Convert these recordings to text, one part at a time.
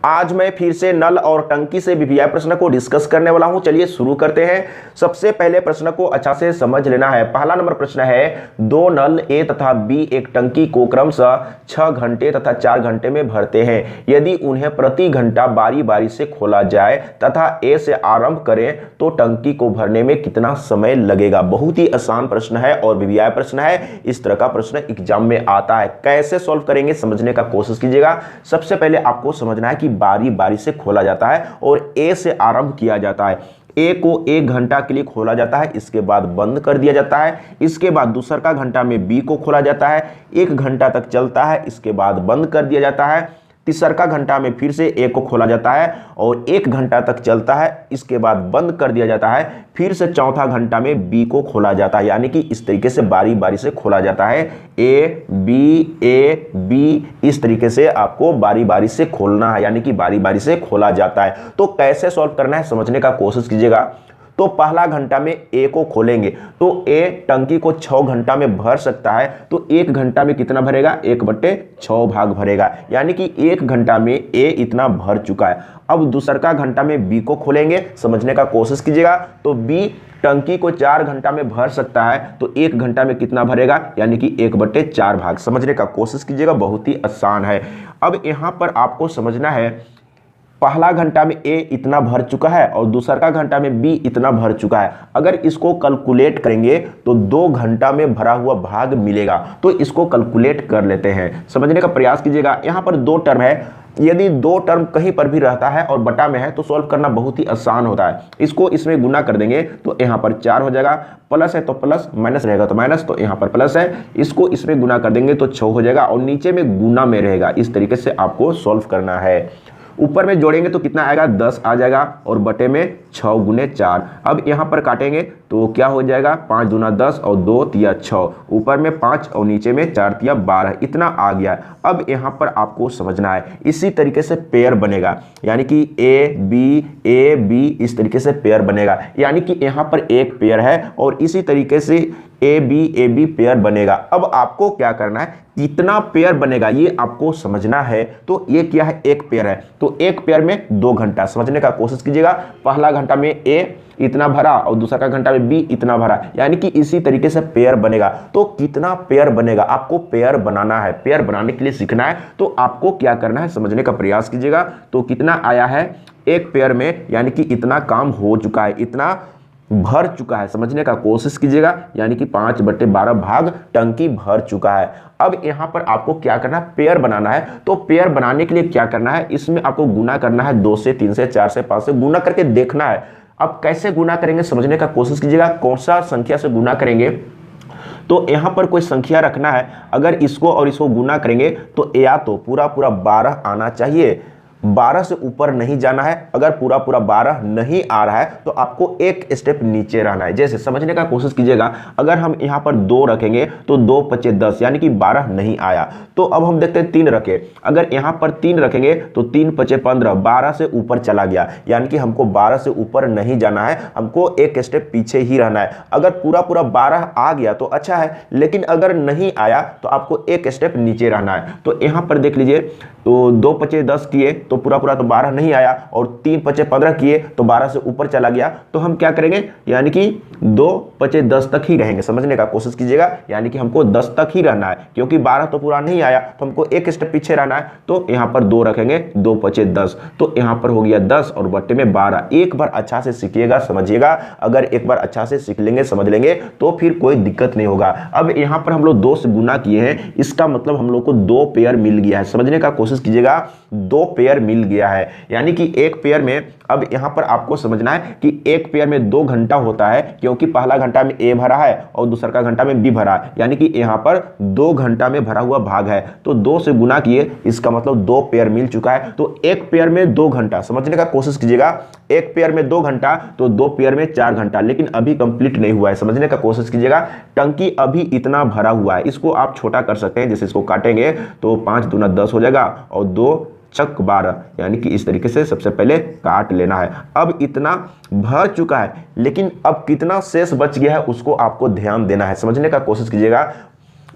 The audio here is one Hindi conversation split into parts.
आज मैं फिर से नल और टंकी से वीवीआई प्रश्न को डिस्कस करने वाला हूं। चलिए शुरू करते हैं। सबसे पहले प्रश्न को अच्छा से समझ लेना है। पहला नंबर प्रश्न है, दो नल ए तथा बी एक टंकी को क्रमशः 6 घंटे तथा 4 घंटे में भरते हैं। यदि उन्हें प्रति घंटा बारी बारी से खोला जाए तथा ए से आरंभ करें तो टंकी को भरने में कितना समय लगेगा। बहुत ही आसान प्रश्न है और वीवीआई प्रश्न है। इस तरह का प्रश्न एग्जाम में आता है। कैसे सॉल्व करेंगे समझने का कोशिश कीजिएगा। सबसे पहले आपको समझना है कि बारी बारी से खोला जाता है और ए से आरंभ किया जाता है। ए को 1 घंटा के लिए खोला जाता है, इसके बाद बंद कर दिया जाता है। इसके बाद दूसर का घंटा में बी को खोला जाता है, 1 घंटा तक चलता है, इसके बाद बंद कर दिया जाता है। तीसर का घंटा में फिर से ए को खोला जाता है और 1 घंटा तक चलता है, इसके बाद बंद कर दिया जाता है। फिर से चौथा घंटा में बी को खोला जाता है। यानी कि इस तरीके से बारी बारी से खोला जाता है। ए बी इस तरीके से आपको बारी बारी से खोलना है, यानी कि बारी बारी से खोला जाता है। तो कैसे सॉल्व करना है समझने का कोशिश कीजिएगा। तो पहला घंटा में ए को खोलेंगे तो ए टंकी को 6 घंटा में भर सकता है। तो 1 घंटा में कितना भरेगा, 1/6 भाग भरेगा, यानी कि 1 घंटा में ए इतना भर चुका है। अब दूसर का घंटा में बी को खोलेंगे, समझने का कोशिश कीजिएगा। तो बी टंकी को 4 घंटा में भर सकता है, तो 1 घंटा में कितना भरेगा, यानी कि 1/4 भाग। समझने का कोशिश कीजिएगा, बहुत ही आसान है। अब यहां पर आपको समझना है, पहला घंटा में ए इतना भर चुका है और दूसरा का घंटा में बी इतना भर चुका है। अगर इसको कैलकुलेट करेंगे तो 2 घंटा में भरा हुआ भाग मिलेगा। तो इसको कैलकुलेट कर लेते हैं, समझने का प्रयास कीजिएगा। यहाँ पर 2 टर्म है। यदि 2 टर्म कहीं पर भी रहता है और बटा में है तो सॉल्व करना बहुत ही आसान होता है। इसको इसमें गुना कर देंगे तो यहाँ पर 4 हो जाएगा, प्लस है तो प्लस, माइनस रहेगा तो माइनस, तो यहाँ पर प्लस है। इसको इसमें गुना कर देंगे तो 6 हो जाएगा और नीचे में गुना में रहेगा। इस तरीके से आपको सॉल्व करना है। ऊपर में जोड़ेंगे तो कितना आएगा, 10 आ जाएगा और बटे में 6 गुने 4। अब यहाँ पर काटेंगे तो क्या हो जाएगा, 5 दूना 10 और 2 तिया 6, ऊपर में 5 और नीचे में 4 तिया 12, इतना आ गया। अब यहाँ पर आपको समझना है, इसी तरीके से पेयर बनेगा, यानी कि ए बी इस तरीके से पेयर बनेगा। यानी कि यहाँ पर एक पेयर है और इसी तरीके से ए बी पेयर बनेगा। अब आपको क्या करना है, कितना पेयर बनेगा ये आपको समझना है। तो ये क्या है, एक पेयर है, तो एक पेयर में 2 घंटा। समझने का कोशिश कीजिएगा। पहला घंटा में ए इतना भरा और दूसरा का घंटा में बी इतना भरा, यानी कि इसी तरीके से पेयर बनेगा। तो कितना पेयर बनेगा, आपको पेयर बनाना है। पेयर बनाने के लिए सीखना है तो आपको क्या करना है, समझने का प्रयास कीजिएगा। तो कितना आया है, एक पेयर में, यानी कि इतना काम हो चुका है, इतना भर चुका है। समझने का कोशिश कीजिएगा, यानी कि 5/12 भाग टंकी भर चुका है। अब यहाँ पर आपको क्या करना है, पेयर बनाना है। तो पेयर बनाने के लिए क्या करना है, इसमें आपको गुना करना है, 2 से 3 से 4 से 5 से गुना करके देखना है। अब कैसे गुना करेंगे समझने का कोशिश कीजिएगा। कौन सा संख्या से गुना करेंगे, तो यहाँ पर कोई संख्या रखना है। अगर इसको और इसको गुना करेंगे तो या तो पूरा 12 आना चाहिए, 12 से ऊपर नहीं जाना है। अगर पूरा 12 नहीं आ रहा है तो आपको एक स्टेप नीचे रहना है। जैसे समझने का कोशिश कीजिएगा, अगर हम यहाँ पर 2 रखेंगे तो 2 पचे 10, यानी कि 12 नहीं आया। तो अब हम देखते हैं 3 रखें। अगर यहाँ पर 3 रखेंगे तो 3 पचे 15, 12 से ऊपर चला गया, यानी कि हमको 12 से ऊपर नहीं जाना है, हमको एक स्टेप पीछे ही रहना है। अगर पूरा 12 आ गया तो अच्छा है, लेकिन अगर नहीं आया तो आपको एक स्टेप नीचे रहना है। तो यहाँ पर देख लीजिए, तो 2 पचे 10 किए तो पूरा तो 12 नहीं आया और 3 पचे 15 किए तो 12 से ऊपर चला गया। तो हम क्या करेंगे, यानी कि 2 पचे 10 तक ही रहेंगे। समझने का कोशिश कीजिएगा, यानी कि हमको 10 तक ही रहना है, क्योंकि 12 तो पूरा नहीं आया तो हमको एक स्टेप पीछे रहना है। तो यहाँ पर 2 रखेंगे, 2 पचे 10, तो यहाँ पर हो गया 10 और बट्टे में 12। एक बार अच्छा से सीखिएगा, समझिएगा। अगर एक बार अच्छा से सीख लेंगे, समझ लेंगे तो फिर कोई दिक्कत नहीं होगा। अब यहाँ पर हम लोग 2 से गुना किए हैं, इसका मतलब हम लोग को 2 पेयर मिल गया है। समझने का कोशिश कीजिएगा, 2 पेयर मिल गया है, यानी कि एक पेयर में, अब यहां पर आपको समझना है कि एक पेयर में 2 घंटा होता है, क्योंकि पहला घंटा में ए भरा है और दूसरा का घंटा में बी भरा है, यानी कि यहां पर 2 घंटा में भरा हुआ भाग है। तो 2 से गुना किए, इसका मतलब 2 पेयर मिल चुका है। तो एक पेयर में 2 घंटा, समझने का कोशिश कीजिएगा। एक पेयर में 2 घंटा तो 2 पेयर में 4 घंटा, लेकिन अभी कंप्लीट नहीं हुआ है। समझने का कोशिश कीजिएगा। टंकी अभी इतना भरा हुआ है, इसको आप छोटा कर सकते हैं। जैसे इसको काटेंगे तो 5 दूना 10 हो जाएगा और 2 चक 12, यानी कि इस तरीके से सबसे पहले काट लेना है। अब इतना भर चुका है, लेकिन अब कितना शेष बच गया है उसको आपको ध्यान देना है। समझने का कोशिश कीजिएगा।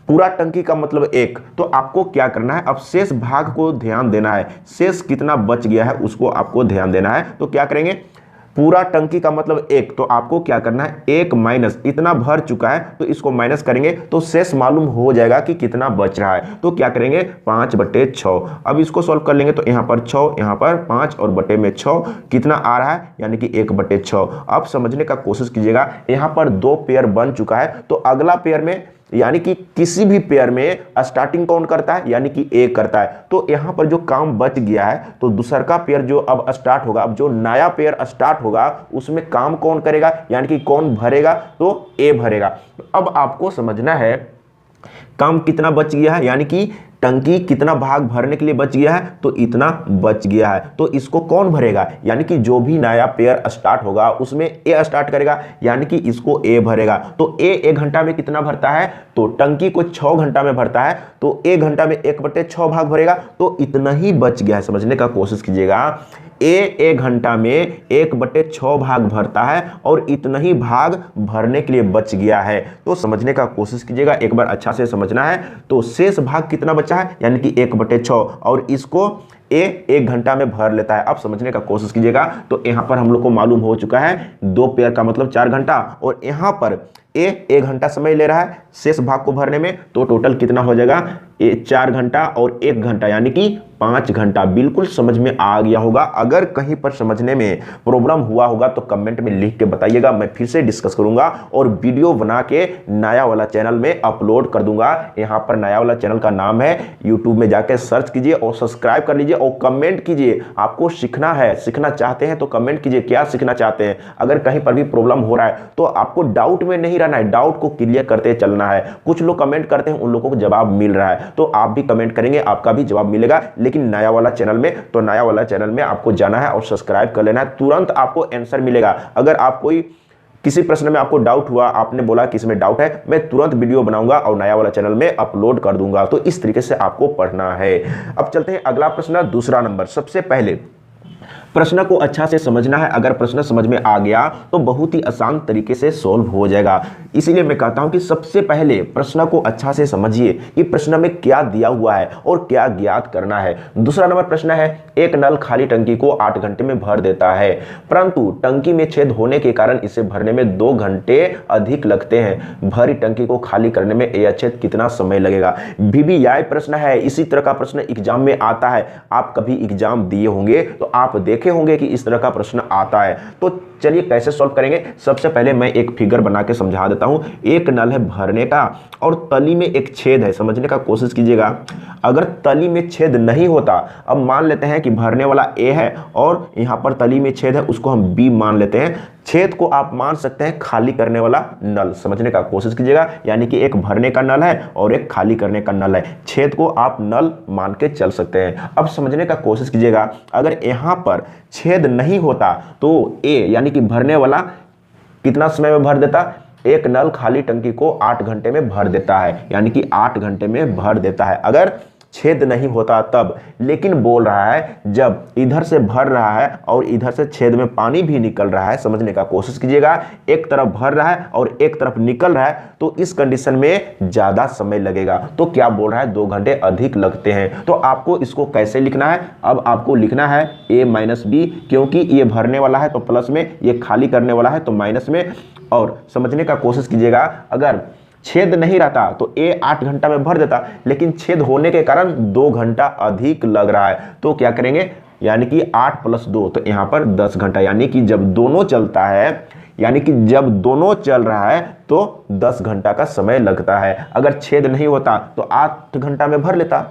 पूरा टंकी का मतलब 1, तो आपको क्या करना है, अब शेष भाग को ध्यान देना है, शेष कितना बच गया है उसको आपको ध्यान देना है। तो क्या करेंगे, पूरा टंकी का मतलब 1, तो आपको क्या करना है, 1 माइनस इतना भर चुका है तो इसको माइनस करेंगे तो शेष मालूम हो जाएगा कि कितना बच रहा है। तो क्या करेंगे, 5/6। अब इसको सॉल्व कर लेंगे तो यहाँ पर 6, यहाँ पर 5 और बटे में 6 कितना आ रहा है, यानी कि 1/6। अब समझने का कोशिश कीजिएगा, यहाँ पर 2 पेयर बन चुका है, तो अगला पेयर में यानी कि किसी भी पेयर में स्टार्टिंग कौन करता है, यानी कि ए करता है। तो यहां पर जो काम बच गया है, तो दूसरा का पेयर जो अब स्टार्ट होगा, अब जो नया पेयर स्टार्ट होगा उसमें काम कौन करेगा, यानी कि कौन भरेगा, तो ए भरेगा। अब आपको समझना है काम कितना बच गया है, यानी कि टंकी कितना भाग भरने के लिए बच गया है, तो इतना बच गया है। तो इसको कौन भरेगा, यानी कि जो भी नया पेयर स्टार्ट होगा उसमें ए स्टार्ट करेगा, यानी कि इसको ए भरेगा। तो ए 1 घंटा में कितना भरता है, तो टंकी को 6 घंटा में भरता है, तो 1 घंटा में 1/6 भाग भरेगा, तो इतना ही बच गया है। समझने का कोशिश कीजिएगा, ए 1 घंटा में 1/6 भाग भरता है और इतना ही भाग भरने के लिए बच गया है। तो समझने का कोशिश कीजिएगा, एक बार अच्छा से समझना है। तो शेष भाग कितना बचा है, यानी कि 1/6, और इसको ए 1 घंटा में भर लेता है। अब समझने का कोशिश कीजिएगा, तो यहां पर हम लोग को मालूम हो चुका है 2 पेयर का मतलब 4 घंटा, और यहां पर ए 1 घंटा समय ले रहा है शेष भाग को भरने में, तो टोटल कितना हो जाएगा, 4 घंटा और 1 घंटा, यानी कि 5 घंटा। बिल्कुल समझ में आ गया होगा। अगर कहीं पर समझने में प्रॉब्लम हुआ होगा तो कमेंट में लिख के बताइएगा, मैं फिर से डिस्कस करूंगा और वीडियो बना के नया वाला चैनल में अपलोड कर दूंगा। यहाँ पर नया वाला चैनल का नाम है, यूट्यूब में जाके सर्च कीजिए और सब्सक्राइब कर लीजिए और कमेंट कीजिए। आपको सीखना है, सीखना चाहते हैं तो कमेंट कीजिए क्या सीखना चाहते हैं। अगर कहीं पर भी प्रॉब्लम हो रहा है तो आपको डाउट में नहीं रहना है, डाउट को क्लियर करते चलना है। कुछ लोग कमेंट करते हैं, उन लोगों को जवाब मिल रहा है, तो आप भी कमेंट करेंगे, आपका भी जवाब मिलेगा। लेकिन नया वाला चैनल में, तो नया वाला चैनल में आपको जाना है और सब्सक्राइब कर लेना है, तुरंत आपको आंसर मिलेगा। अगर आप कोई किसी प्रश्न में आपको डाउट हुआ, आपने बोला कि इसमें डाउट है, मैं तुरंत वीडियो बनाऊंगा और नया वाला चैनल में अपलोड कर दूंगा। तो इस तरीके से आपको पढ़ना है। अब चलते हैं अगला प्रश्न, दूसरा नंबर। सबसे पहले प्रश्न को अच्छा से समझना है। अगर प्रश्न समझ में आ गया तो बहुत ही आसान तरीके से सॉल्व हो जाएगा। इसीलिए मैं कहता हूं कि सबसे पहले प्रश्न को अच्छा से समझिए कि प्रश्न में क्या दिया हुआ है और क्या ज्ञात करना है। दूसरा नंबर प्रश्न है, एक नल खाली टंकी को 8 घंटे में भर देता है, परंतु टंकी में छेद होने के कारण इसे भरने में 2 घंटे अधिक लगते हैं। भरी टंकी को खाली करने में यह छेद कितना समय लगेगा। VVI प्रश्न है। इसी तरह का प्रश्न एग्जाम में आता है। आप कभी एग्जाम दिए होंगे तो आप देखे होंगे कि इस तरह का प्रश्न आता है। तो चलिए कैसे सॉल्व करेंगे। सबसे पहले मैं एक फिगर बना के समझा देता हूं। एक नल है भरने का और तली में एक छेद है। समझने का कोशिश कीजिएगा। अगर तली में छेद नहीं होता, अब मान लेते हैं कि भरने वाला A है और यहां पर तली में छेद है, उसको हम B मान लेते हैं। छेद को आप मान सकते हैं खाली करने वाला नल। समझने का कोशिश कीजिएगा, यानी कि एक भरने का नल है और एक खाली करने का नल है। छेद को आप नल मान के चल सकते हैं। अब समझने का कोशिश कीजिएगा, अगर यहां पर छेद नहीं होता तो A यानी कि भरने वाला कितना समय में भर देता, एक नल खाली टंकी को 8 घंटे में भर देता है, यानी कि 8 घंटे में भर देता है अगर छेद नहीं होता तब। लेकिन बोल रहा है जब इधर से भर रहा है और इधर से छेद में पानी भी निकल रहा है। समझने का कोशिश कीजिएगा, एक तरफ भर रहा है और एक तरफ निकल रहा है, तो इस कंडीशन में ज्यादा समय लगेगा। तो क्या बोल रहा है, 2 घंटे अधिक लगते हैं। तो आपको इसको कैसे लिखना है, अब आपको लिखना है A माइनस B, क्योंकि ये भरने वाला है तो प्लस में, ये खाली करने वाला है तो माइनस में। और समझने का कोशिश कीजिएगा, अगर छेद नहीं रहता तो A 8 घंटा में भर देता, लेकिन छेद होने के कारण 2 घंटा अधिक लग रहा है। तो क्या करेंगे, यानी कि 8 + 2, तो यहाँ पर 10 घंटा, यानी कि जब दोनों चलता है, यानी कि जब दोनों चल रहा है तो 10 घंटा का समय लगता है। अगर छेद नहीं होता तो 8 घंटा में भर लेता,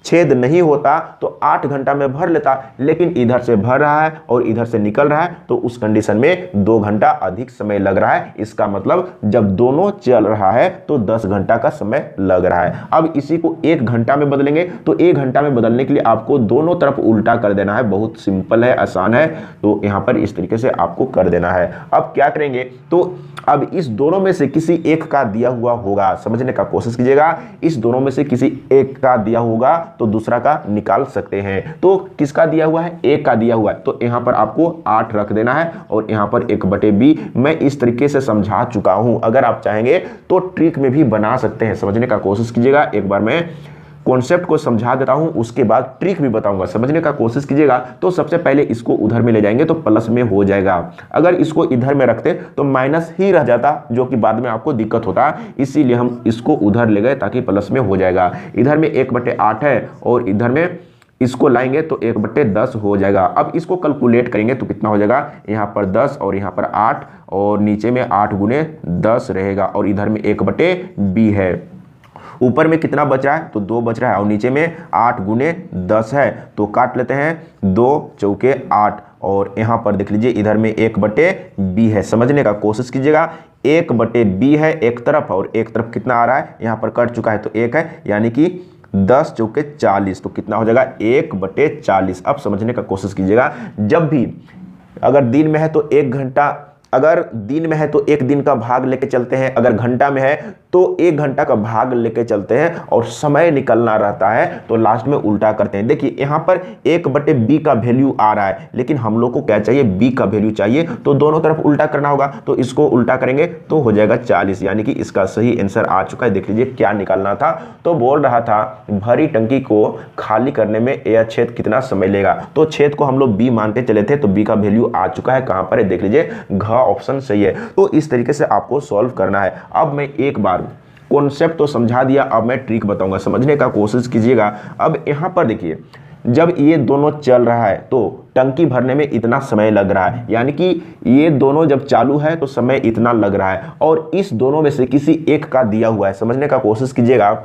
छेद नहीं होता तो 8 घंटा में भर लेता, लेकिन इधर से भर रहा है और इधर से निकल रहा है, तो उस कंडीशन में 2 घंटा अधिक समय लग रहा है। इसका मतलब जब दोनों चल रहा है तो 10 घंटा का समय लग रहा है। अब इसी को 1 घंटा में बदलेंगे, तो 1 घंटा में बदलने के लिए आपको दोनों तरफ उल्टा कर देना है। बहुत सिंपल है, आसान है। तो यहाँ पर इस तरीके से आपको कर देना है। अब क्या करेंगे, तो अब इस दोनों में से किसी एक का दिया हुआ होगा। समझने का कोशिश कीजिएगा, इस दोनों में से किसी एक का दिया होगा तो दूसरा का निकाल सकते हैं। तो किसका दिया हुआ है, ए का दिया हुआ है, तो यहां पर आपको 8 रख देना है और यहां पर 1/b। मैं इस तरीके से समझा चुका हूं, अगर आप चाहेंगे तो ट्रिक में भी बना सकते हैं, समझने का कोशिश कीजिएगा। एक बार मैं कॉन्सेप्ट को समझा देता हूं, उसके बाद ट्रिक भी बताऊंगा, समझने का कोशिश कीजिएगा। तो सबसे पहले इसको उधर में ले जाएंगे तो प्लस में हो जाएगा। अगर इसको इधर में रखते तो माइनस ही रह जाता, जो कि बाद में आपको दिक्कत होता, इसीलिए हम इसको उधर ले गए ताकि प्लस में हो जाएगा। इधर में 1/8 है और इधर में इसको लाएंगे तो 1/10 हो जाएगा। अब इसको कैलकुलेट करेंगे तो कितना हो जाएगा, यहाँ पर 10 और यहाँ पर 8 और नीचे में 8 गुने 10 रहेगा और इधर में 1/b है। ऊपर में कितना बच रहा है, तो 2 बच रहा है और नीचे में 8 गुने 10 है, तो काट लेते हैं, 2 चौके 8 और यहाँ पर देख लीजिए इधर में 1/b है। समझने का कोशिश कीजिएगा, 1/b है एक तरफ और एक तरफ कितना आ रहा है, यहाँ पर कट चुका है तो 1 है, यानी कि 10 चौके 40, तो कितना हो जाएगा 1/40। अब समझने का कोशिश कीजिएगा, जब भी अगर दिन में है तो 1 घंटा, अगर दिन में है तो 1 दिन का भाग लेके चलते हैं, अगर घंटा में है तो 1 घंटा का भाग लेके चलते हैं और समय निकलना रहता है तो लास्ट में उल्टा करते हैं। देखिए यहाँ पर 1/b का वैल्यू आ रहा है, लेकिन हम लोग को क्या चाहिए, b का वैल्यू चाहिए, तो दोनों तरफ उल्टा करना होगा। तो इसको उल्टा करेंगे तो हो जाएगा 40, यानी कि इसका सही आंसर आ चुका है। देख लीजिए क्या निकालना था, तो बोल रहा था भरी टंकी को खाली करने में यह छेद कितना समय लेगा, तो छेद को हम लोग b मानते चले थे, तो b का वैल्यू आ चुका है, कहां पर है, देख लीजिए घ ऑप्शन सही है। तो इस तरीके से आपको सॉल्व करना है। अब मैं एक बार कॉन्सेप्ट तो समझा दिया, अब मैं ट्रिक बताऊंगा, समझने का कोशिश कीजिएगा। अब यहां पर देखिए, जब ये दोनों चल रहा है तो टंकी भरने में इतना समय लग रहा है, यानी कि ये दोनों जब चालू है तो समय इतना लग रहा है, और इस दोनों में से किसी एक का दिया हुआ है, समझने का कोशिश कीजिएगा,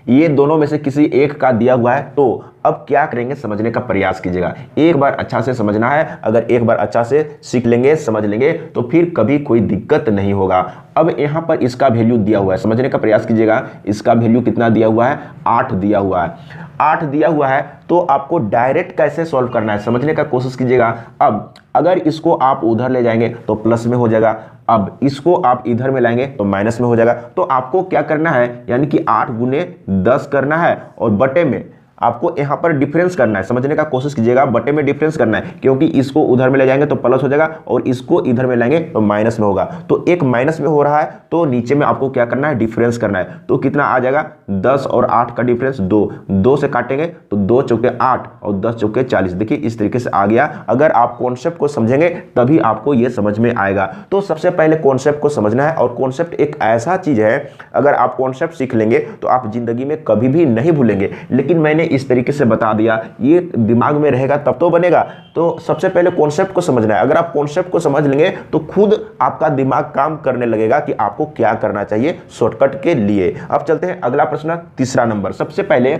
ये दोनों में से किसी एक का दिया हुआ है। तो अब क्या करेंगे, समझने का प्रयास कीजिएगा, एक बार अच्छा से समझना है। अगर एक बार अच्छा से सीख लेंगे, समझ लेंगे, तो फिर कभी कोई दिक्कत नहीं होगा। अब यहाँ पर इसका वैल्यू दिया हुआ है, समझने का प्रयास कीजिएगा, इसका वैल्यू कितना दिया हुआ है, 8 दिया हुआ है। 8 दिया हुआ है तो आपको डायरेक्ट कैसे सॉल्व करना है, समझने का कोशिश कीजिएगा। अब अगर इसको आप उधर ले जाएंगे तो प्लस में हो जाएगा, अब इसको आप इधर में लाएंगे तो माइनस में हो जाएगा। तो आपको क्या करना है, यानी कि 8 गुने 10 करना है और बटे में आपको यहाँ पर डिफरेंस करना है, समझने का कोशिश कीजिएगा, बटे में डिफरेंस करना है, क्योंकि इसको उधर में ले जाएंगे तो प्लस हो जाएगा और इसको इधर में लाएंगे तो माइनस में होगा। तो एक माइनस में हो रहा है तो नीचे में आपको क्या करना है, डिफरेंस करना है। तो कितना आ जाएगा, 10 और 8 का डिफरेंस 2, 2 से काटेंगे तो 2 चौके 8 और 10 चौके 40। देखिए इस तरीके से आ गया। अगर आप कॉन्सेप्ट को समझेंगे तभी आपको ये समझ में आएगा। तो सबसे पहले कॉन्सेप्ट को समझना है, और कॉन्सेप्ट एक ऐसा चीज है, अगर आप कॉन्सेप्ट सीख लेंगे तो आप जिंदगी में कभी भी नहीं भूलेंगे। लेकिन मैंने इस तरीके से बता दिया, ये दिमाग में रहेगा तब तो बनेगा। तो सबसे पहले कॉन्सेप्ट को समझना है। अगर आप कॉन्सेप्ट को समझ लेंगे तो खुद आपका दिमाग काम करने लगेगा कि आपको क्या करना चाहिए शॉर्टकट के लिए। अब चलते हैं अगला प्रश्न, तीसरा नंबर। सबसे पहले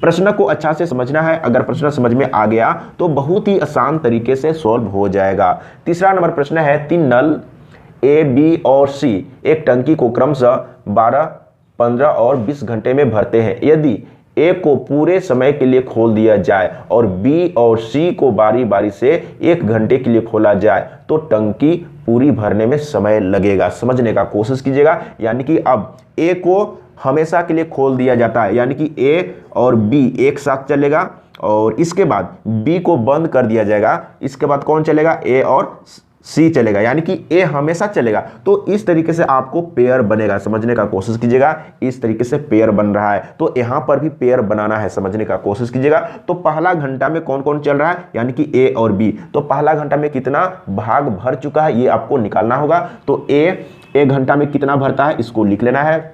प्रश्न को अच्छा से समझना है, अगर प्रश्न समझ में आ गया तो बहुत ही आसान तरीके से सॉल्व हो जाएगा। तीसरा नंबर प्रश्न है, 3 नल ए, बी और सी एक टंकी को क्रमशः 12, 15 और 20 घंटे में भरते हैं। यदि ए को पूरे समय के लिए खोल दिया जाए और बी और सी को बारी बारी से 1 घंटे के लिए खोला जाए तो टंकी पूरी भरने में समय लगेगा। समझने का कोशिश कीजिएगा, यानी कि अब ए को हमेशा के लिए खोल दिया जाता है, यानी कि ए और बी एक साथ चलेगा और इसके बाद बी को बंद कर दिया जाएगा। इसके बाद कौन चलेगा, ए और सी चलेगा, यानी कि ए हमेशा चलेगा। तो इस तरीके से आपको पेयर बनेगा, समझने का कोशिश कीजिएगा, इस तरीके से पेयर बन रहा है। तो यहां पर भी पेयर बनाना है, समझने का कोशिश कीजिएगा। तो पहला घंटा में कौन कौन चल रहा है, यानी कि ए और बी। तो पहला घंटा में कितना भाग भर चुका है ये आपको निकालना होगा। तो ए 1 घंटा में कितना भरता है इसको लिख लेना है,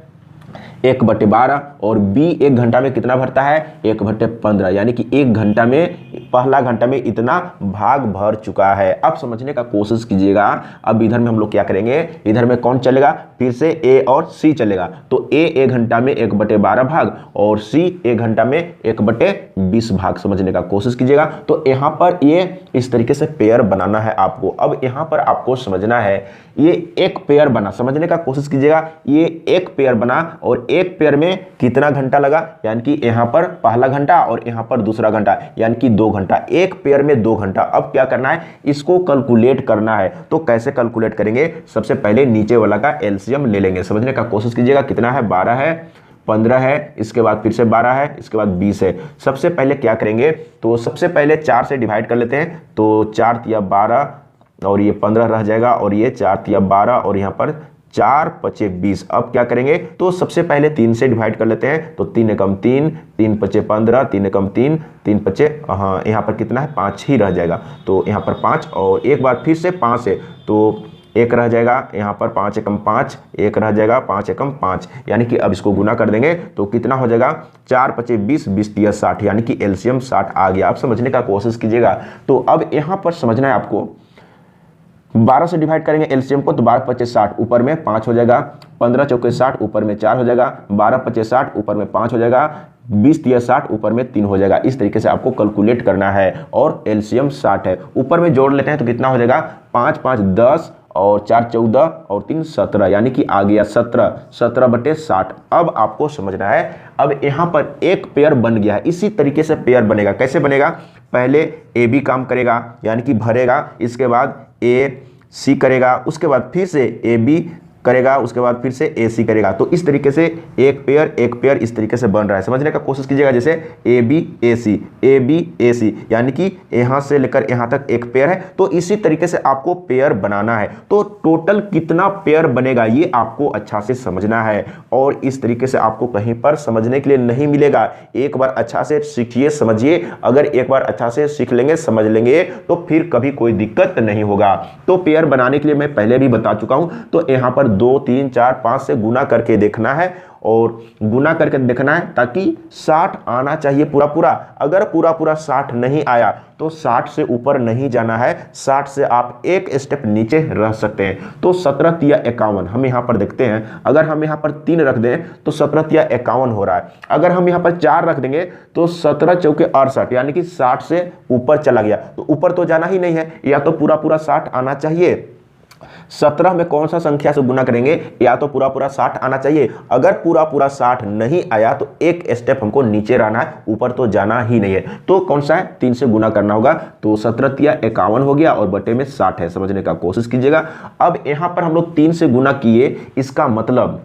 1/12, और बी 1 घंटा में कितना भरता है, 1/15, यानी कि 1 घंटा में, पहला घंटा में इतना भाग भर चुका है। अब समझने का कोशिश कीजिएगा। अब इधर में हम लोग क्या करेंगे, इधर में कौन चलेगा, फिर से ए और सी चलेगा। तो ए 1 घंटा में 1/12 भाग और सी 1 घंटा में 1/20 भाग, समझने का कोशिश कीजिएगा। तो यहाँ पर ये इस तरीके से पेयर बनाना है आपको। अब यहाँ पर आपको समझना है, ये एक पेयर बना, समझने का कोशिश कीजिएगा, ये एक पेयर बना और एक पेयर में कितना घंटा लगा, यानी कि यहाँ पर पहला घंटा और यहाँ पर दूसरा घंटा, यानी कि 2 घंटा, एक पेयर में 2 घंटा। अब क्या करना है, इसको कैलकुलेट करना है। तो कैसे कैलकुलेट करेंगे, सबसे पहले नीचे वाला का एलसीएम ले लेंगे, समझने का कोशिश कीजिएगा। कितना है, 12 है, 15 है, इसके बाद फिर से 12 है, इसके बाद 20 है। सबसे पहले क्या करेंगे, तो सबसे पहले 4 से डिवाइड कर लेते हैं। तो 4 तिया 12 और ये 15 रह जाएगा, और ये 4 तिया 12 और यहाँ पर 4 पचे 20। अब क्या करेंगे, तो सबसे पहले 3 से डिवाइड कर लेते हैं। तो 3 एकम 3, 3 पचे 15, 3 एकम 3, 3 पचे, हाँ यहाँ पर कितना है, 5 ही रह जाएगा। तो यहाँ पर 5 और एक बार फिर से 5 है, तो 1 रह जाएगा यहाँ पर, 5 एकम 5, 1 रह जाएगा, 5 एकम 5। यानी कि अब इसको गुना कर देंगे तो कितना हो जाएगा, 4 पचे 20, 20 तिया 60, यानी कि एलसीएम 60 आ गया। आप समझने का कोशिश कीजिएगा। तो अब यहाँ पर समझना है आपको, 12 से डिवाइड करेंगे एलसीएम को, तो 12 पचे 60, ऊपर में 5 हो जाएगा, 15 चौके 60, ऊपर में 4 हो जाएगा, 12 पचे 60, ऊपर में 5 हो जाएगा, 20 तिया 60, ऊपर में 3 हो जाएगा। इस तरीके से आपको कैलकुलेट करना है, और एलसीएम 60 है। ऊपर में जोड़ लेते हैं तो कितना हो जाएगा, 5 5 10 और 4 14 और 3 17, यानी कि आ गया 17, 17 बटे 60। अब आपको समझना है, अब यहाँ पर एक पेयर बन गया है। इसी तरीके से पेयर बनेगा। कैसे बनेगा, पहले ए बी काम करेगा यानी कि भरेगा, इसके बाद ए सी करेगा, उसके बाद फिर से ए बी करेगा, उसके बाद फिर से ए सी करेगा। तो इस तरीके से एक पेयर इस तरीके से बन रहा है। समझने का कोशिश कीजिएगा। जैसे ए बी ए सी, यानी कि यहाँ से लेकर यहाँ तक एक पेयर है। तो इसी तरीके से आपको पेयर बनाना है। तो टोटल कितना पेयर बनेगा ये आपको अच्छा से समझना है, और इस तरीके से आपको कहीं पर समझने के लिए नहीं मिलेगा। एक बार अच्छा से सीखिए, समझिए। अगर एक बार अच्छा से सीख लेंगे, समझ लेंगे, तो फिर कभी कोई दिक्कत नहीं होगा। तो पेयर बनाने के लिए मैं पहले भी बता चुका हूं। तो यहाँ पर 2 3 4 5 से गुना करके देखना है, और गुना करके देखना है ताकि 60 आना चाहिए पूरा पूरा। अगर पूरा पूरा 60 नहीं आया तो 60 से ऊपर नहीं जाना है, 60 से आप एक स्टेप नीचे रह सकते हैं। तो 17 तिया 51 हम यहाँ पर देखते हैं। अगर हम यहाँ पर 3 रख दें तो 17 तिया 51 हो रहा है। अगर हम यहाँ पर 4 रख देंगे तो 17 चौके 68, यानी कि 60 से ऊपर चला गया। तो ऊपर तो जाना ही नहीं है, या तो पूरा पूरा 60 आना चाहिए। 17 में कौन सा संख्या से गुना करेंगे, या तो पूरा पूरा 60 आना चाहिए। अगर पूरा पूरा 60 नहीं आया तो एक स्टेप हमको नीचे रहना है, ऊपर तो जाना ही नहीं है। तो कौन सा है, 3 से गुना करना होगा। तो 17 तिया 51 हो गया, और बटे में 60 है। समझने का कोशिश कीजिएगा। अब यहां पर हम लोग 3 से गुना किए, इसका मतलब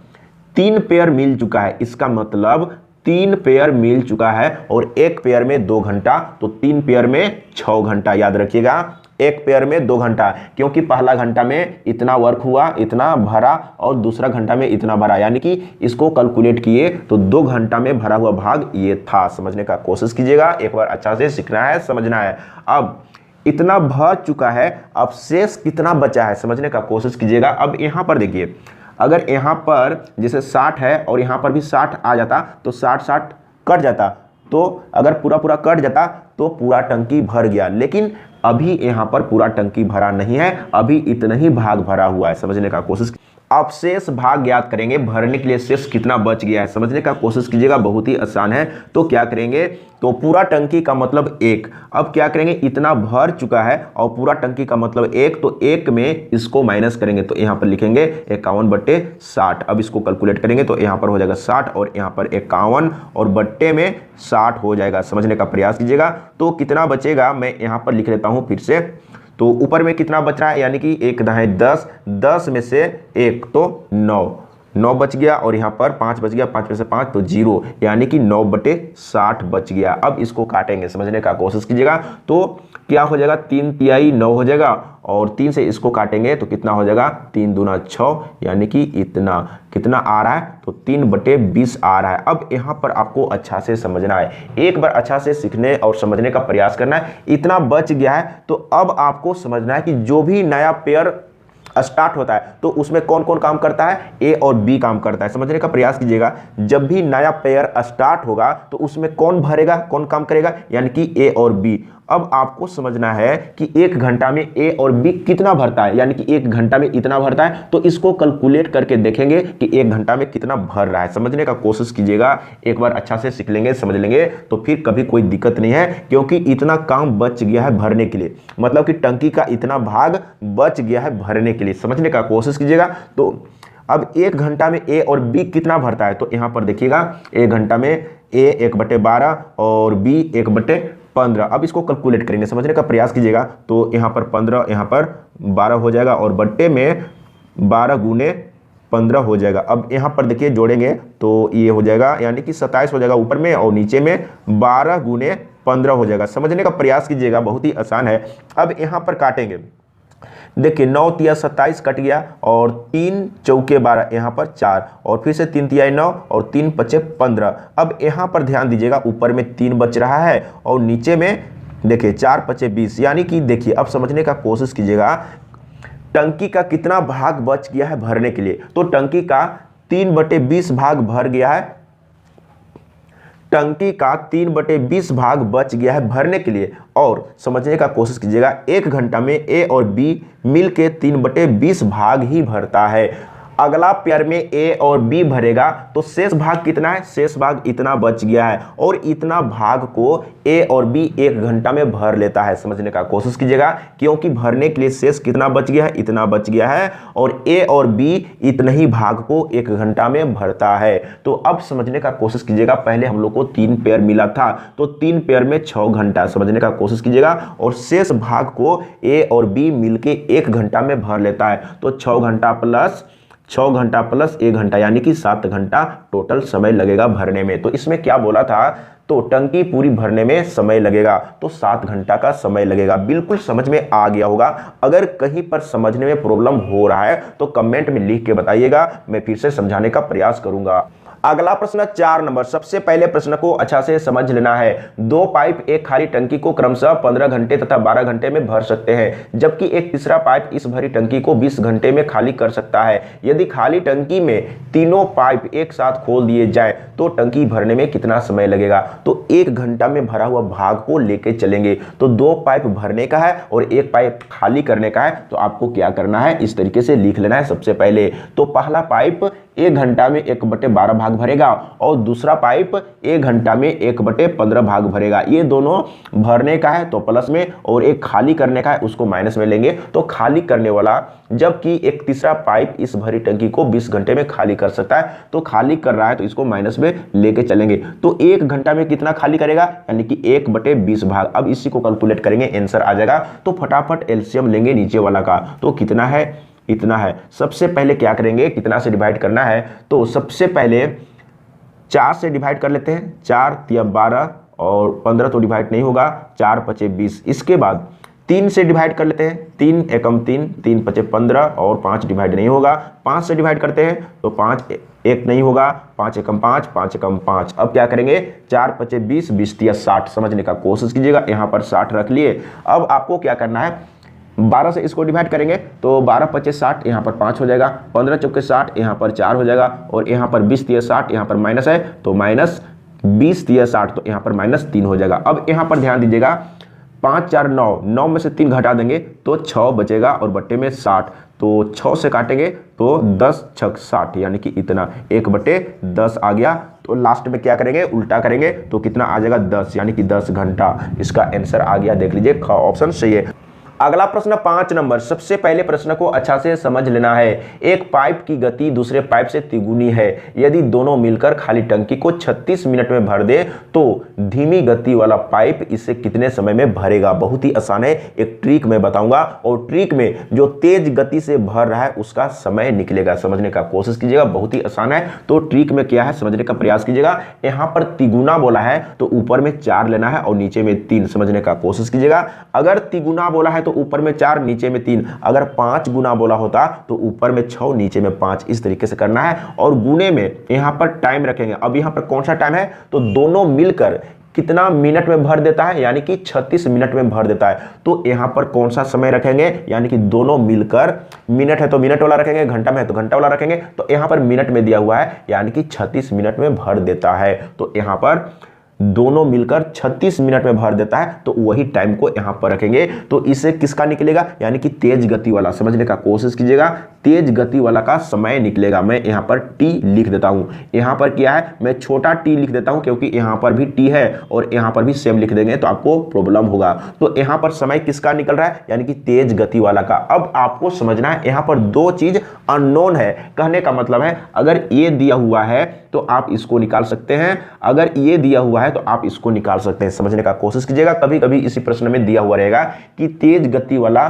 3 पेयर मिल चुका है। इसका मतलब 3 पेयर मिल चुका है, और एक पेयर में 2 घंटा, तो 3 पेयर में 6 घंटा। याद रखिएगा, एक पेयर में 2 घंटा, क्योंकि पहला घंटा में इतना वर्क हुआ, इतना भरा, और दूसरा घंटा में इतना भरा, यानी कि इसको कैलकुलेट किए तो 2 घंटा में भरा हुआ भाग ये था। समझने का कोशिश कीजिएगा। एक बार अच्छा से सीखना है, समझना है। अब इतना भर चुका है, अब शेष कितना बचा है समझने का कोशिश कीजिएगा। अब यहाँ पर देखिए, अगर यहाँ पर जैसे 60 है और यहाँ पर भी 60 आ जाता तो 60 कट जाता। तो अगर पूरा पूरा कट जाता तो पूरा टंकी भर गया, लेकिन अभी यहाँ पर पूरा टंकी भरा नहीं है, अभी इतना ही भाग भरा हुआ है। समझने का कोशिश। आप शेष भाग याद करेंगे, भरने के लिए शेष कितना बच गया है समझने का कोशिश कीजिएगा। बहुत ही आसान है। तो क्या करेंगे, तो पूरा टंकी का मतलब 1। अब क्या करेंगे, इतना भर चुका है और पूरा टंकी का मतलब 1, तो 1 में इसको माइनस करेंगे तो यहाँ पर लिखेंगे 51 बट्टे 60। अब इसको कैलकुलेट करेंगे तो यहाँ पर हो जाएगा 60, और यहाँ पर 51 और बट्टे में 60 हो जाएगा। समझने का प्रयास कीजिएगा। तो कितना बचेगा, मैं यहाँ पर लिख लेता हूँ फिर से। तो ऊपर में कितना बच रहा है, यानी कि 1 दाएं 10, 10 में से 1 तो 9 बच गया, और यहाँ पर 5 बच गया, 5 में से 5 तो 0, यानी कि 9 बटे 60 बच गया। अब इसको काटेंगे, समझने का कोशिश कीजिएगा। तो क्या हो जाएगा, 3 तिहाई 9 हो जाएगा, और 3 से इसको काटेंगे तो कितना हो जाएगा, 3 दूना 6, यानी कि इतना। कितना आ रहा है, तो 3 बटे 20 आ रहा है। अब यहाँ पर आपको अच्छा से समझना है, एक बार अच्छा से सीखने और समझने का प्रयास करना है। इतना बच गया है, तो अब आपको समझना है कि जो भी नया पेयर स्टार्ट होता है तो उसमें कौन कौन काम करता है, ए और बी काम करता है। समझने का प्रयास कीजिएगा। जब भी नया पेयर स्टार्ट होगा तो उसमें कौन भरेगा, कौन काम करेगा, यानी कि ए और बी। अब आपको समझना है कि 1 घंटा में ए और बी कितना भरता है, यानी कि 1 घंटा में इतना भरता है। तो इसको कैलकुलेट करके देखेंगे कि 1 घंटा में कितना भर रहा है। समझने का कोशिश कीजिएगा। एक बार अच्छा से सीख लेंगे, समझ लेंगे, तो फिर कभी कोई दिक्कत नहीं है, क्योंकि इतना काम बच गया है भरने के लिए। मतलब कि टंकी का इतना भाग बच गया है भरने के लिए। समझने का कोशिश कीजिएगा। तो अब 1 घंटा में ए और बी कितना भरता है, तो यहाँ पर देखिएगा, 1 घंटा में ए 1/12 और बी 1/15। अब इसको कैलकुलेट करेंगे, समझने का प्रयास कीजिएगा। तो यहाँ पर 15, यहाँ पर 12 हो जाएगा, और बट्टे में 12 गुने 15 हो जाएगा। अब यहाँ पर देखिए जोड़ेंगे तो ये हो जाएगा यानी कि 27 हो जाएगा ऊपर में, और नीचे में 12 गुने 15 हो जाएगा। समझने का प्रयास कीजिएगा, बहुत ही आसान है। अब यहाँ पर काटेंगे, देखिए 9 तिया 27 कट गया, और 3 चौके 12, यहाँ पर 4, और फिर से 3 तिया 9 और 3 पचे 15। अब यहाँ पर ध्यान दीजिएगा, ऊपर में 3 बच रहा है और नीचे में देखिए 4 पचे 20, यानी कि देखिए अब समझने का कोशिश कीजिएगा टंकी का कितना भाग बच गया है भरने के लिए। तो टंकी का 3/20 भाग भर गया है, टंकी का 3/20 भाग बच गया है भरने के लिए। और समझने का कोशिश कीजिएगा 1 घंटा में ए और बी मिलके 3/20 भाग ही भरता है। अगला पेयर में ए और बी भरेगा तो शेष भाग कितना है, शेष भाग इतना बच गया है, और इतना भाग को ए और बी 1 घंटा में भर लेता है। समझने का कोशिश कीजिएगा, क्योंकि भरने के लिए शेष कितना बच गया है, इतना बच गया है, और ए और बी इतने ही भाग को 1 घंटा में भरता है। तो अब समझने का कोशिश कीजिएगा, पहले हम लोग को 3 पेयर मिला था तो 3 पेयर में 6 घंटा, समझने का कोशिश कीजिएगा, और शेष भाग को ए और बी मिलके 1 घंटा में भर लेता है। तो 6 घंटा प्लस 1 घंटा यानी कि 7 घंटा टोटल समय लगेगा भरने में। तो इसमें क्या बोला था, तो टंकी पूरी भरने में समय लगेगा तो 7 घंटा का समय लगेगा। बिल्कुल समझ में आ गया होगा। अगर कहीं पर समझने में प्रॉब्लम हो रहा है तो कमेंट में लिख के बताइएगा, मैं फिर से समझाने का प्रयास करूंगा। अगला प्रश्न 4 नंबर, सबसे पहले प्रश्न को अच्छा से समझ लेना है। 2 पाइप एक खाली टंकी को क्रमशः 15 घंटे तथा 12 घंटे में भर सकते हैं, जबकि एक तीसरा पाइप इस भरी टंकी को 20 घंटे में खाली कर सकता है। यदि खाली टंकी में तीनों पाइप एक साथ खोल दिए जाए तो टंकी भरने में कितना समय लगेगा। तो 1 घंटा में भरा हुआ भाग को लेके चलेंगे। तो 2 पाइप भरने का है और 1 पाइप खाली करने का है। तो आपको क्या करना है, इस तरीके से लिख लेना है। सबसे पहले तो पहला पाइप 1 घंटा में 1/12 भाग भरेगा, और दूसरा पाइप 1 घंटा में 1/15 भाग भरेगा। ये दोनों भरने का है तो प्लस में, और एक खाली करने का है उसको माइनस में लेंगे। तो खाली करने वाला, जबकि एक तीसरा पाइप इस भरी टंकी को 20 घंटे में खाली कर सकता है, तो खाली कर रहा है तो इसको माइनस में लेके चलेंगे। तो 1 घंटा में कितना खाली करेगा, यानी कि 1/20 भाग। अब इसी को कैलकुलेट करेंगे, आंसर आ जाएगा। तो फटाफट एलसीएम लेंगे नीचे वाला का, तो कितना है, इतना है। सबसे पहले क्या करेंगे, कितना से डिवाइड करना है, तो सबसे पहले 4 से डिवाइड कर लेते हैं। 4 तिया 12 और 15 तो डिवाइड नहीं होगा, 4 पचे 20। इसके बाद 3 से डिवाइड कर लेते हैं। 3 एकम 3, 3 पचे 15 और 5 डिवाइड नहीं होगा। 5 से डिवाइड करते हैं तो 5 एक नहीं होगा, 5 एकम 5, 5 एकम 5। अब क्या करेंगे, 4 पचे 20, 20 तिया 60। समझने का कोशिश कीजिएगा, यहाँ पर 60 रख लिए। अब आपको क्या करना है, 12 से इसको डिवाइड करेंगे तो 12 पचे 60, यहाँ पर 5 हो जाएगा, 15 चौके 60, यहाँ पर 4 हो जाएगा, और यहाँ पर 20 तिया 60, यहाँ पर माइनस है तो माइनस 20 तिया 60, तो यहाँ पर -3 हो जाएगा। अब यहाँ पर ध्यान दीजिएगा, 5 4 9, 9 में से 3 घटा देंगे तो 6 बचेगा, और बट्टे में 60, तो 6 से काटेंगे तो 10 6 60, यानी कि इतना 1/10 आ गया। तो लास्ट में क्या करेंगे, उल्टा करेंगे तो कितना आ जाएगा, 10, यानी कि 10 घंटा। इसका आंसर आ गया, देख लीजिए, ख ऑप्शन सही है। अगला प्रश्न 5 नंबर, सबसे पहले प्रश्न को अच्छा से समझ लेना है। एक पाइप की गति दूसरे पाइप से तिगुनी है। यदि दोनों मिलकर खाली टंकी को 36 मिनट में भर दे तो धीमी गति वाला पाइप इसे कितने समय में भरेगा। बहुत ही आसान है, एक ट्रिक मैं बताऊंगा, और ट्रिक में जो तेज गति से भर रहा है उसका समय निकलेगा। समझने का कोशिश कीजिएगा, बहुत ही आसान है। तो ट्रिक में क्या है, समझने का प्रयास कीजिएगा। यहाँ पर तिगुना बोला है तो ऊपर में 4 लेना है और नीचे में 3। समझने का कोशिश कीजिएगा। अगर तिगुना बोला है तो ऊपर में 4 नीचे में 3। अगर 5 गुना बोला होता तो ऊपर में 6 नीचे में 5। इस तरीके से करना है। और गुने में यहां पर टाइम रखेंगे। अब यहां पर कौन सा टाइम है, तो दोनों मिलकर कितना मिनट में भर देता है, यानी कि 36 मिनट में भर देता है। तो यहां पर कौन सा समय रखेंगे, यानी कि दोनों मिलकर, मिनट है तो मिनट वाला रखेंगे, घंटा में है तो घंटा वाला रखेंगे। तो यहां पर मिनट में दिया हुआ है, यानी कि 36 मिनट में भर देता है। तो यहां पर दोनों मिलकर 36 मिनट में भर देता है, तो वही टाइम को यहां पर रखेंगे। तो इससे किसका निकलेगा, यानी कि तेज गति वाला। समझने का कोशिश कीजिएगा, तेज गति वाला का समय निकलेगा। मैं यहां पर टी लिख देता हूं। यहां पर क्या है, मैं छोटा टी लिख देता हूं क्योंकि यहां पर भी टी है और यहां पर भी सेम लिख देंगे तो आपको प्रॉब्लम होगा। तो यहां पर समय किसका निकल रहा है, यानी कि तेज गति वाला का। अब आपको समझना है, यहां पर 2 चीज अननोन है। कहने का मतलब है, अगर ये दिया हुआ है तो आप इसको निकाल सकते हैं, अगर ये दिया हुआ है तो आप इसको निकाल सकते हैं। समझने का कोशिश कीजिएगा। कभी कभी इसी प्रश्न में दिया हुआ रहेगा कि तेज गति वाला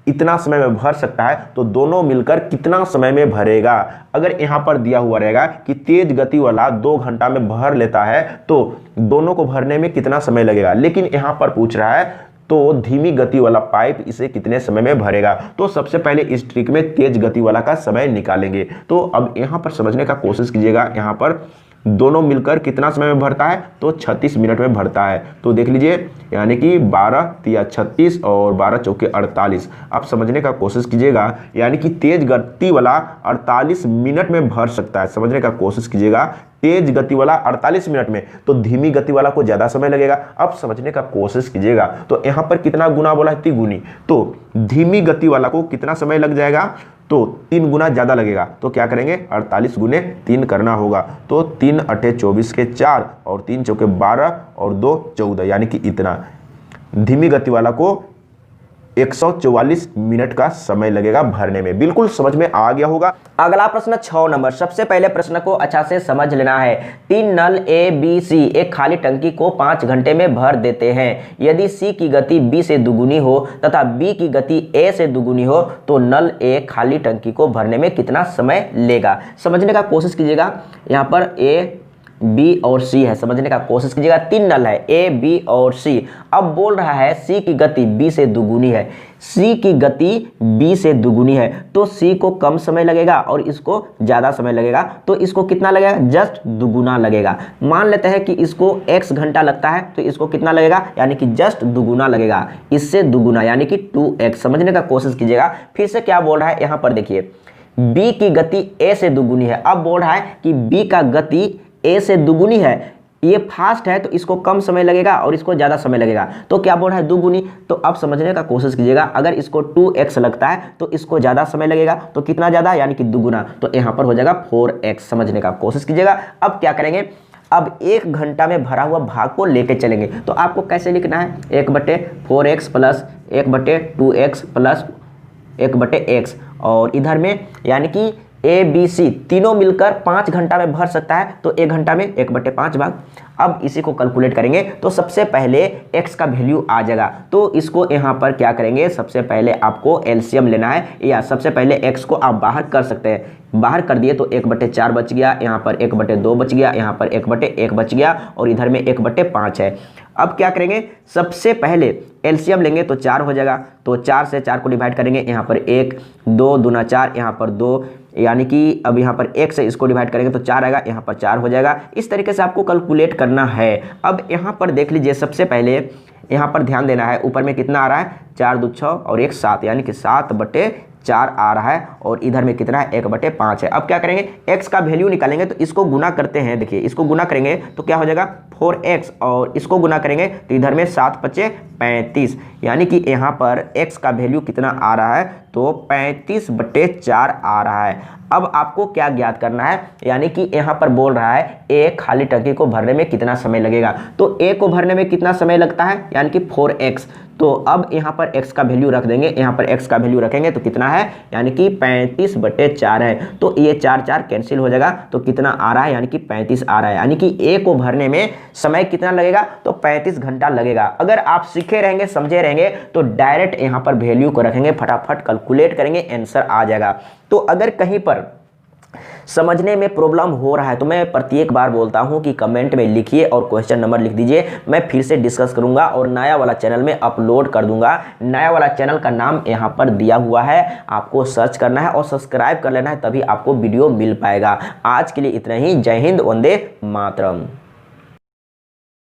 इतना समय में भर सकता है, तो दोनों मिलकर कितना समय में भरेगा। अगर यहां पर दिया हुआ रहेगा कि तेज गति वाला 2 घंटा में भर लेता है तो दोनों को भरने में कितना समय लगेगा, लेकिन यहां पर पूछ रहा है तो धीमी गति वाला पाइप इसे कितने समय में भरेगा। तो सबसे पहले इस ट्रिक में तेज गति वाला का समय निकालेंगे। तो अब यहां पर समझने का कोशिश कीजिएगा, यहां पर दोनों मिलकर कितना समय में भरता है, तो 36 मिनट में भरता है। तो देख लीजिए, यानी कि 12 तिया 36 और 12 चौके 48। आप समझने का कोशिश कीजिएगा, यानी कि तेज गति वाला 48 मिनट में भर सकता है। समझने का कोशिश कीजिएगा, तेज गति वाला 48 मिनट में, तो धीमी गति वाला को ज्यादा समय लगेगा। अब समझने का कोशिश कीजिएगा, तो यहां पर कितना गुना बोला है, तिगुनी। तो धीमी गति वाला को कितना समय लग जाएगा, तो 3 गुना ज्यादा लगेगा। तो क्या करेंगे, 48 गुने 3 करना होगा। तो 3 अठे 24 के 4 और 3 चौके 12 और 2 14, यानी कि इतना। धीमी गति वाला को 144 मिनट का समय लगेगा भरने में। बिल्कुल समझ में आ गया होगा। अगला प्रश्न 6 नंबर। सबसे पहले प्रश्न को अच्छा से समझ लेना है। 3 नल ए बी सी एक खाली टंकी को 5 घंटे में भर देते हैं। यदि सी की गति बी से दुगुनी हो तथा बी की गति ए से दुगुनी हो तो नल ए खाली टंकी को भरने में कितना समय लेगा। समझने का कोशिश कीजिएगा, यहाँ पर ए बी और सी है, समझने का कोशिश कीजिएगा। 3 नल है, ए बी और सी। अब बोल रहा है सी की गति बी से दुगुनी है, सी की गति बी से दुगुनी है, तो सी को कम समय लगेगा और इसको ज़्यादा समय लगेगा। तो इसको कितना लगेगा, जस्ट दुगुना लगेगा। मान लेते हैं कि इसको x घंटा लगता है, तो इसको कितना लगेगा, यानी कि जस्ट दुगुना लगेगा, इससे दुगुना, यानी कि 2x। समझने का कोशिश कीजिएगा। फिर से क्या बोल रहा है, यहाँ पर देखिए, b की गति a से दुगुनी है। अब बोल रहा है कि b का गति a से दुगुनी है, ये फास्ट है तो इसको कम समय लगेगा और इसको ज़्यादा समय लगेगा। तो क्या बोल रहा है, दुगुनी। तो अब समझने का कोशिश कीजिएगा, अगर इसको 2x लगता है तो इसको ज़्यादा समय लगेगा, तो कितना ज़्यादा, यानी कि दुगुना। तो यहाँ पर हो जाएगा 4x। समझने का कोशिश कीजिएगा। अब क्या करेंगे, अब 1 घंटा में भरा हुआ भाग को लेके चलेंगे। तो आपको कैसे लिखना है, 1/4x plus 1/2x plus 1/x, और इधर में यानी कि ए बी सी तीनों मिलकर 5 घंटा में भर सकता है, तो 1 घंटा में 1/5 भाग। अब इसी को कैलकुलेट करेंगे तो सबसे पहले x का वैल्यू आ जाएगा। तो इसको यहाँ पर क्या करेंगे, सबसे पहले आपको एलसीएम लेना है, या सबसे पहले x को आप बाहर कर सकते हैं। बाहर कर दिए तो 1/4 बच गया, यहाँ पर 1/2 बच गया, यहाँ पर 1/1 बच गया, और इधर में 1/5 है। अब क्या करेंगे, सबसे पहले एलसीएम लेंगे तो 4 हो जाएगा। तो 4 से 4 को डिवाइड करेंगे, यहाँ पर 1, 2 दूना 4, यहाँ पर 2, यानी कि अब यहाँ पर 1 से इसको डिवाइड करेंगे तो 4 आएगा, यहाँ पर 4 हो जाएगा। इस तरीके से आपको कैलकुलेट करना है। अब यहाँ पर देख लीजिए, सबसे पहले यहाँ पर ध्यान देना है, ऊपर में कितना आ रहा है, 4 2 6 और 1 7, यानी कि 7/4 आ रहा है, और इधर में कितना है, 1/5 है। अब क्या करेंगे, x का वैल्यू निकालेंगे तो इसको गुना करते हैं। देखिए, इसको गुना करेंगे तो क्या हो जाएगा, 4x, और इसको गुना करेंगे तो इधर में 7×5 35, यानी कि यहाँ पर x का वैल्यू कितना आ रहा है, तो 35/4 आ रहा है। अब आपको क्या ज्ञात करना है, यानी कि यहाँ पर बोल रहा है a खाली टंकी को भरने में कितना समय लगेगा। तो a को भरने में कितना समय लगता है, यानी कि 4x। तो अब यहाँ पर x का वैल्यू रख देंगे, यहाँ पर x का वैल्यू रखेंगे तो कितना है, यानी कि 35/4 है। तो ये 4 4 कैंसिल हो जाएगा, तो कितना आ रहा है, यानी कि 35 आ रहा है। यानी कि a को भरने में समय कितना लगेगा, तो 35 घंटा लगेगा। अगर आप सीखे रहेंगे, समझे रहेंगे, तो डायरेक्ट यहाँ पर वैल्यू को रखेंगे, फटाफट कैलकुलेट करेंगे, आंसर आ जाएगा। तो अगर कहीं पर समझने में प्रॉब्लम हो रहा है तो मैं प्रत्येक बार बोलता हूं कि कमेंट में लिखिए और क्वेश्चन नंबर लिख दीजिए, मैं फिर से डिस्कस करूंगा और नया वाला चैनल में अपलोड कर दूंगा। नया वाला चैनल का नाम यहां पर दिया हुआ है, आपको सर्च करना है और सब्सक्राइब कर लेना है, तभी आपको वीडियो मिल पाएगा। आज के लिए इतना ही। जय हिंद, वंदे मातरम।